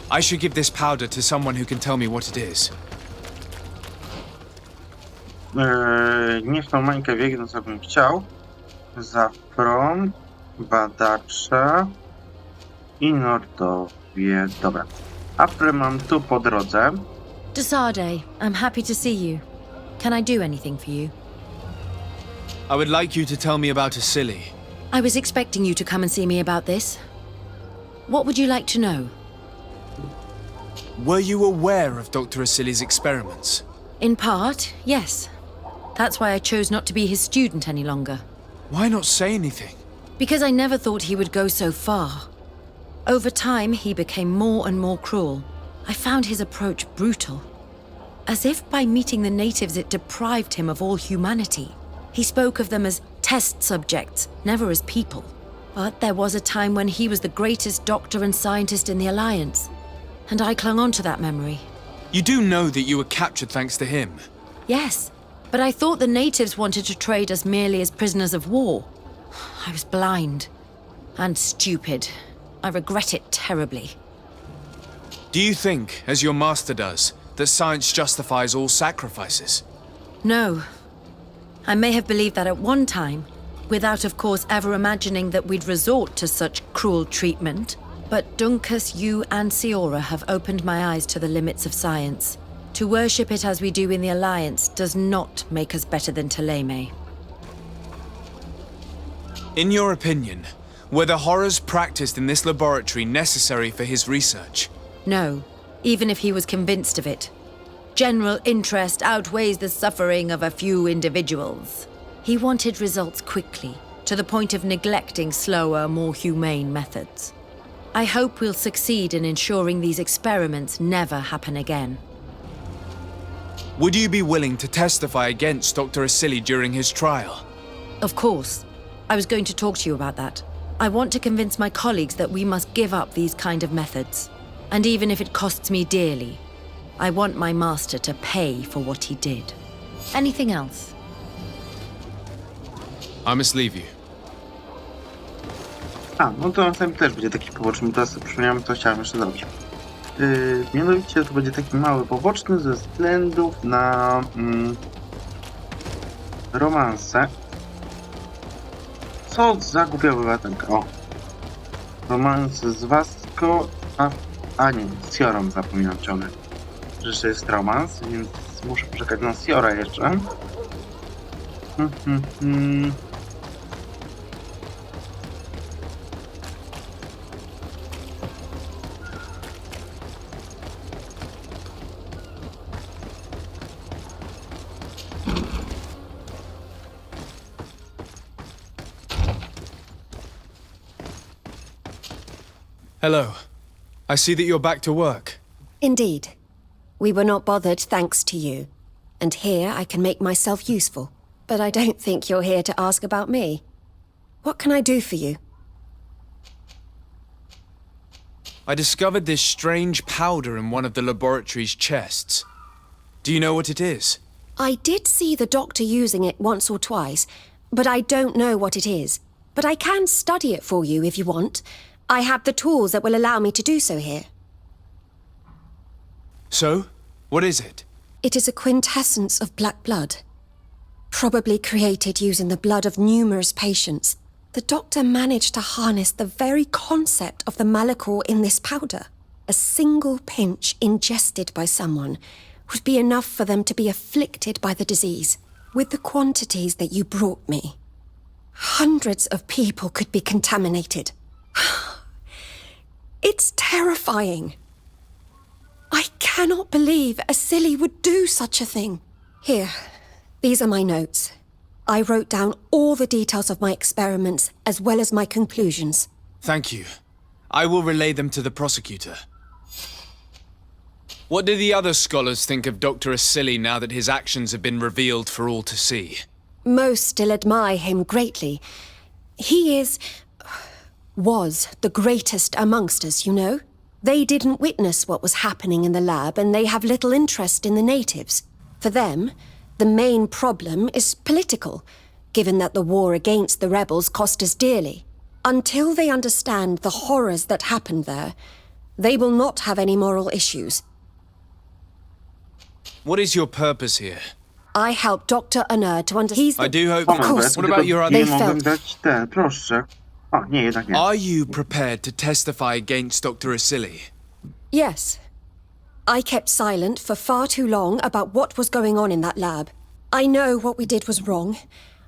I should give this powder to someone who can tell me what it is. Nie w tą mańkę biegnę, co bym chciał. Zafron, badacze i Nordowie. Dobra. Afrę mam tu po drodze. Desade, I'm happy to see you. Can I do anything for you? I would like you to tell me about Asili. I was expecting you to come and see me about this. What would you like to know? Were you aware of Dr. Asili's experiments? In part, yes. That's why I chose not to be his student any longer. Why not say anything? Because I never thought he would go so far. Over time, he became more and more cruel. I found his approach brutal. As if by meeting the natives it deprived him of all humanity. He spoke of them as test subjects, never as people. But there was a time when he was the greatest doctor and scientist in the Alliance. And I clung on to that memory. You do know that you were captured thanks to him? Yes, but I thought the natives wanted to trade us merely as prisoners of war. I was blind. And stupid. I regret it terribly. Do you think, as your master does, that science justifies all sacrifices? No. I may have believed that at one time, without of course ever imagining that we'd resort to such cruel treatment. But Dunkus, you and Siora have opened my eyes to the limits of science. To worship it as we do in the Alliance does not make us better than Ptolemy. In your opinion, were the horrors practiced in this laboratory necessary for his research? No, even if he was convinced of it. General interest outweighs the suffering of a few individuals. He wanted results quickly, to the point of neglecting slower, more humane methods. I hope we'll succeed in ensuring these experiments never happen again. Would you be willing to testify against Dr. Asili during his trial? Of course. I was going to talk to you about that. I want to convince my colleagues that we must give up these kind of methods. And even if it costs me dearly, I want my master to pay for what he did. Anything else? I must leave you. No to następny też będzie taki poboczny, teraz sobie przypomniałem, co chciałem jeszcze zrobić. Mianowicie to będzie taki mały poboczny ze względów na romanse. Co za głupia obywatelka. O! Romanse z Wasko, a nie, z Siorą zapominam ciągle. że jeszcze jest romans, więc muszę poczekać na Siora jeszcze. Hello. I see that you're back to work. Indeed. We were not bothered thanks to you. And here I can make myself useful. But I don't think you're here to ask about me. What can I do for you? I discovered this strange powder in one of the laboratory's chests. Do you know what it is? I did see the doctor using it once or twice, but I don't know what it is. But I can study it for you if you want. I have the tools that will allow me to do so here. So? What is it? It is a quintessence of black blood. Probably created using the blood of numerous patients. The doctor managed to harness the very concept of the malachor in this powder. A single pinch ingested by someone would be enough for them to be afflicted by the disease. With the quantities that you brought me, hundreds of people could be contaminated. It's terrifying. I cannot believe a silly would do such a thing. Here, these are my notes. I wrote down all the details of my experiments as well as my conclusions. Thank you. I will relay them to the prosecutor. What do the other scholars think of Dr. Asili now that his actions have been revealed for all to see? Most still admire him greatly. He was the greatest amongst us, you know? They didn't witness what was happening in the lab, and they have little interest in the natives. For them, the main problem is political, given that the war against the rebels cost us dearly. Until they understand the horrors that happened there, they will not have any moral issues. What is your purpose here? I helped Dr. Unur to understand. I do hope... Of course. What about your other... Nie mogę dać ten, proszę. O, nie, jednak nie. Are you prepared to testify against Dr. Asili? Yes. I kept silent for far too long about what was going on in that lab. I know what we did was wrong,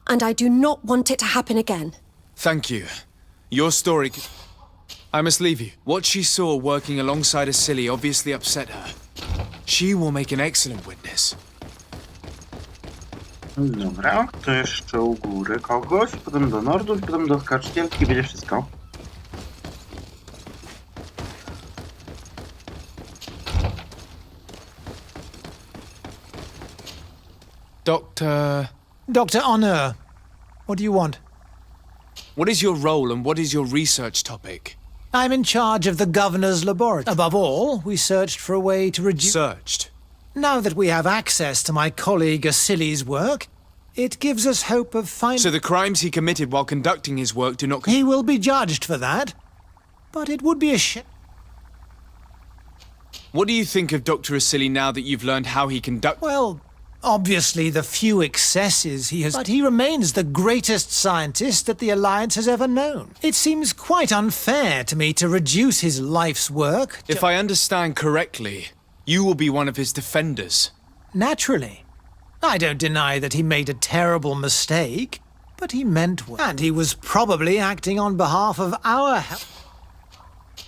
and I do not want it to happen again. Thank you. Your story... I must leave you. What she saw working alongside Asili obviously upset her. She will make an excellent witness. Dobra, to jeszcze u góry kogoś, potem do nordu, potem do kaczcielki i będzie wszystko. Dr. Unur, what do you want? What is your role and what is your research topic? I'm in charge of the governor's laboratory. Above all, we searched for a way to reduce... Searched? Now that we have access to my colleague Asili's work, it gives us hope of finding... So the crimes he committed while conducting his work do not... He will be judged for that, but it would be a shame... What do you think of Dr. Asili now that you've learned how he conducts... Well, obviously the few excesses he has... But he remains the greatest scientist that the Alliance has ever known. It seems quite unfair to me to reduce his life's work to... If I understand correctly, you will be one of his defenders. Naturally. I don't deny that he made a terrible mistake, but he meant well. And he was probably acting on behalf of our help.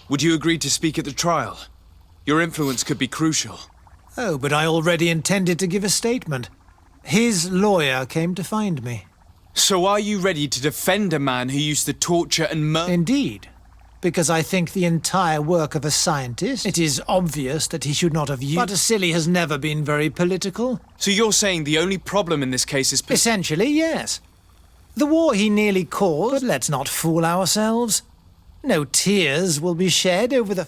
Would you agree to speak at the trial? Your influence could be crucial. Oh, but I already intended to give a statement. His lawyer came to find me. So are you ready to defend a man who used to torture and murder? Indeed. Because I think the entire work of a scientist, it is obvious that he should not have used... But Asili has never been very political. So you're saying the only problem in this case is... Essentially, yes. The war he nearly caused, but let's not fool ourselves. No tears will be shed over the...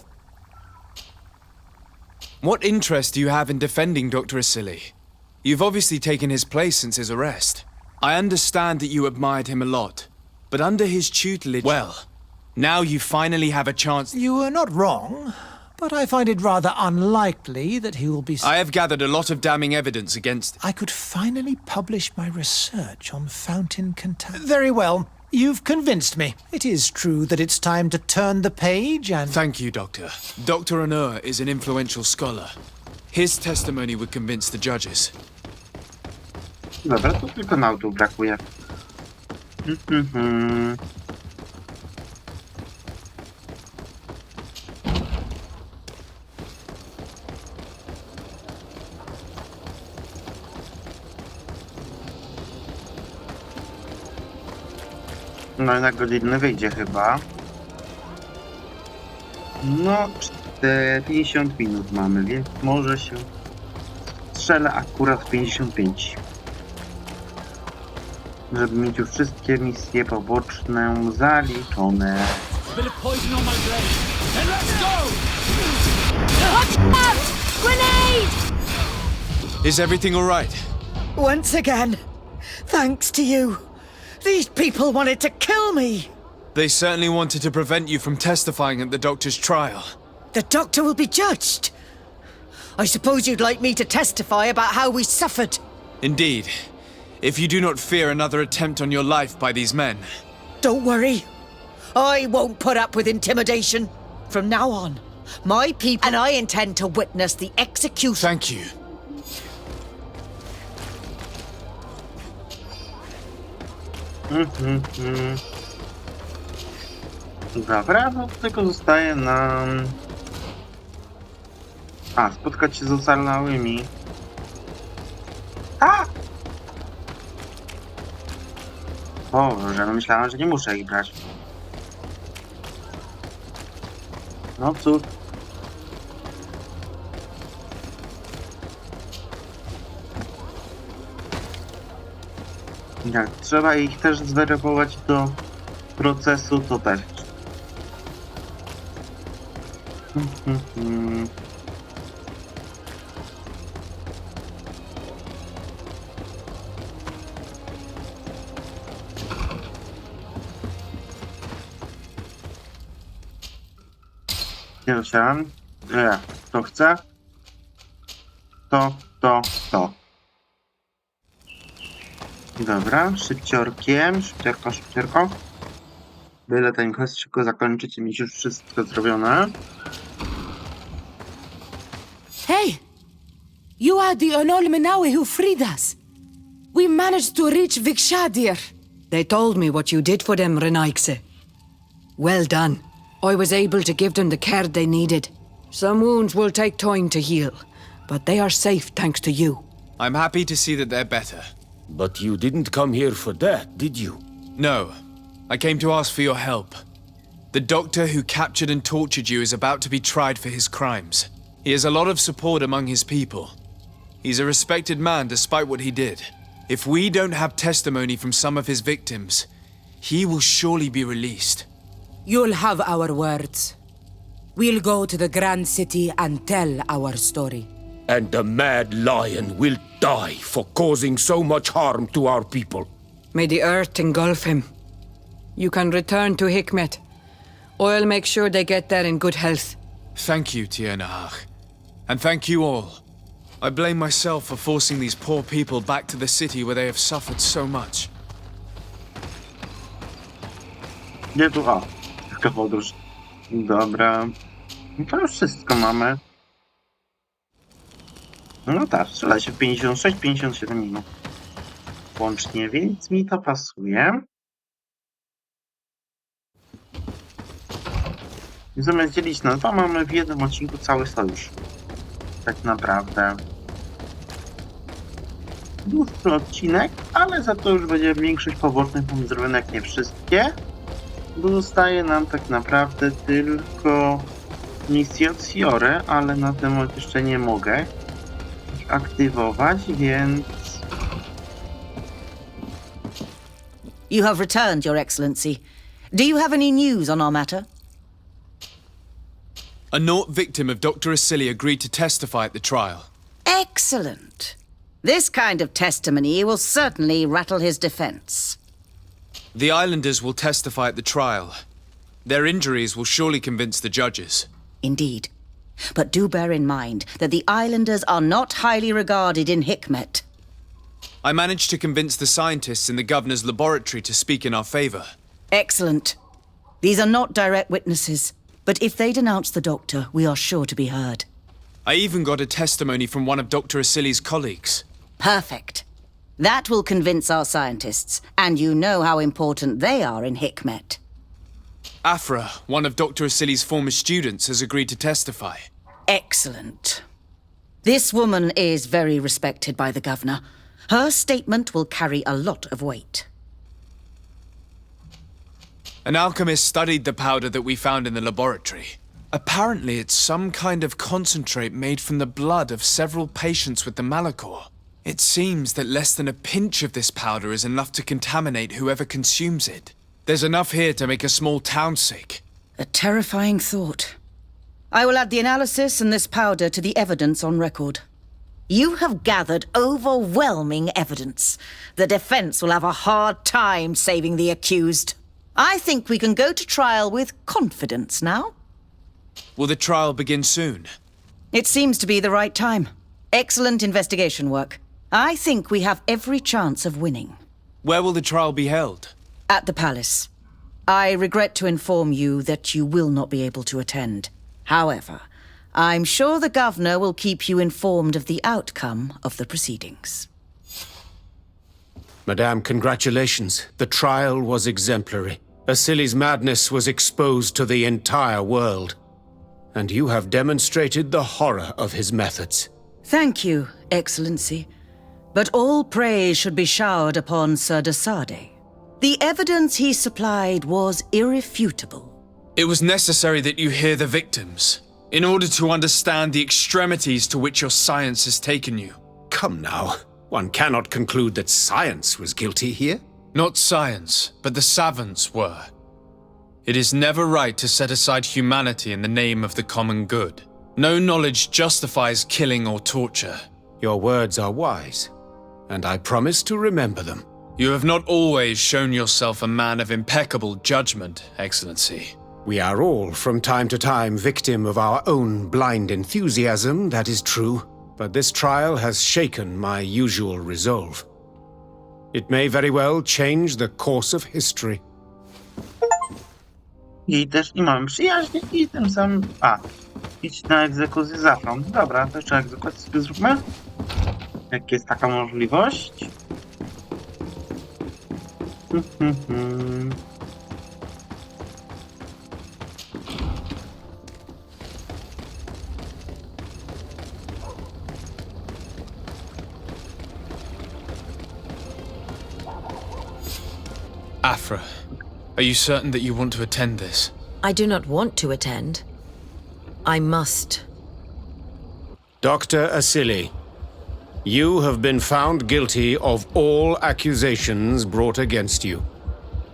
What interest do you have in defending Dr. Asili? You've obviously taken his place since his arrest. I understand that you admired him a lot, but under his tutelage... Well, now you finally have a chance... You are not wrong, but I find it rather unlikely that he will be... I have gathered a lot of damning evidence against... I could finally publish my research on fountain contamination. Very well. You've convinced me. It is true that it's time to turn the page and... Thank you, Doctor. Dr. Unur is an influential scholar. His testimony would convince the judges. Dobra, to tylko nautów brakuje. No i na godzinny wyjdzie chyba. No, 50 minut mamy, więc może się strzelę akurat 55. Żeby mieć już wszystkie misje poboczne zaliczone. Is everything all right? Once again, thanks to you. These people wanted to kill me. They certainly wanted to prevent you from testifying at the doctor's trial. The doctor will be judged. I suppose you'd like me to testify about how we suffered. Indeed. If you do not fear another attempt on your life by these men. Don't worry. I won't put up with intimidation. From now on, my people and I intend to witness the execution. Thank you. Dobra, no to tylko zostaje nam... spotkać się z ocalałymi. Boże, no myślałem, że nie muszę ich brać. No cóż. Jak trzeba ich też zweryfikować do procesu, to też. Pierwsza. Nie, to chcę. To. Dobra, szybciorkiem, szybciorko. Byle ten quest szybko zakończyć i mieć już wszystko zrobione. Hey! You are the Onolmenawe who freed us. We managed to reach Vikshadir. They told me what you did for them, Renaigse. Well done. I was able to give them the care they needed. Some wounds will take time to heal, but they are safe thanks to you. I'm happy to see that they're better. But you didn't come here for that, did you? No. I came to ask for your help. The doctor who captured and tortured you is about to be tried for his crimes. He has a lot of support among his people. He's a respected man despite what he did. If we don't have testimony from some of his victims, he will surely be released. You'll have our words. We'll go to the Grand City and tell our story. And the Mad Lion will die for causing so much harm to our people. May the earth engulf him. You can return to Hikmet. I'll make sure they get there in good health. Thank you, Tiernahach. And thank you all. I blame myself for forcing these poor people back to the city where they have suffered so much. Gdzie tu? Taka podróż. Dobra. No to już wszystko mamy. No tak, strzela się w 56-57 minut. Łącznie, więc mi to pasuje. Zamiast dzielić na dwa, mamy w jednym odcinku cały sojusz. Tak naprawdę. Dłuższy odcinek, ale za to już będzie większość pobocznych zrobiona, jak nie wszystkie. Bo zostaje nam tak naprawdę tylko misja od Siore, ale na ten moment jeszcze nie mogę ich aktywować, więc... You have returned, Your Excellency. Do you have any news on our matter? A Nort victim of Dr. Asili agreed to testify at the trial. Excellent. This kind of testimony will certainly rattle his defense. The islanders will testify at the trial. Their injuries will surely convince the judges. Indeed. But do bear in mind that the islanders are not highly regarded in Hikmet. I managed to convince the scientists in the governor's laboratory to speak in our favor. Excellent. These are not direct witnesses, but if they denounce the doctor, we are sure to be heard. I even got a testimony from one of Dr. Asili's colleagues. Perfect. That will convince our scientists, and you know how important they are in Hikmet. Afra, one of Dr. Asili's former students, has agreed to testify. Excellent. This woman is very respected by the governor. Her statement will carry a lot of weight. An alchemist studied the powder that we found in the laboratory. Apparently, it's some kind of concentrate made from the blood of several patients with the Malachor. It seems that less than a pinch of this powder is enough to contaminate whoever consumes it. There's enough here to make a small town sick. A terrifying thought. I will add the analysis and this powder to the evidence on record. You have gathered overwhelming evidence. The defense will have a hard time saving the accused. I think we can go to trial with confidence now. Will the trial begin soon? It seems to be the right time. Excellent investigation work. I think we have every chance of winning. Where will the trial be held? At the palace. I regret to inform you that you will not be able to attend. However, I'm sure the governor will keep you informed of the outcome of the proceedings. Madame, congratulations. The trial was exemplary. Asili's madness was exposed to the entire world. And you have demonstrated the horror of his methods. Thank you, Excellency. But all praise should be showered upon Sir de Sade. The evidence he supplied was irrefutable. It was necessary that you hear the victims, in order to understand the extremities to which your science has taken you. Come now, one cannot conclude that science was guilty here. Not science, but the savants were. It is never right to set aside humanity in the name of the common good. No knowledge justifies killing or torture. Your words are wise, and I promise to remember them. You have not always shown yourself a man of impeccable judgment, Excellency. We are all, from time to time, victim of our own blind enthusiasm, that is true. But this trial has shaken my usual resolve. It may very well change the course of history. I też nie mamy przyjaźni i tym samym... idź na egzekucję z Afrą. Dobra, to jeszcze egzekucję sobie zróbmy. Jak jest taka możliwość. Afra, are you certain that you want to attend this? I do not want to attend. I must. Dr. Asili, you have been found guilty of all accusations brought against you.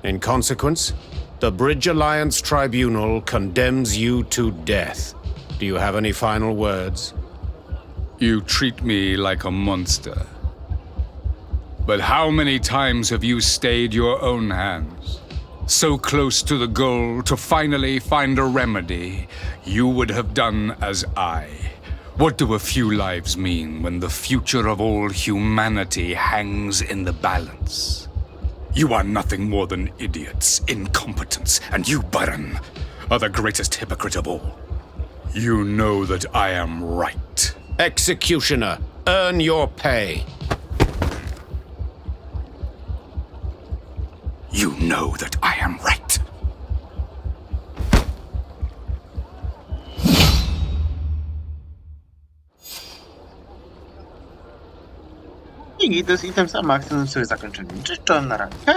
In consequence, the Bridge Alliance Tribunal condemns you to death. Do you have any final words? You treat me like a monster. But how many times have you stayed your own hands? So close to the goal to finally find a remedy, you would have done as I. What do a few lives mean when the future of all humanity hangs in the balance? You are nothing more than idiots, incompetents, and you, Baron, are the greatest hypocrite of all. You know that I am right. Executioner, earn your pay. You know that I am right. I to jest i tym samym akcentem sobie zakończymy. Cześć, czołem na razie.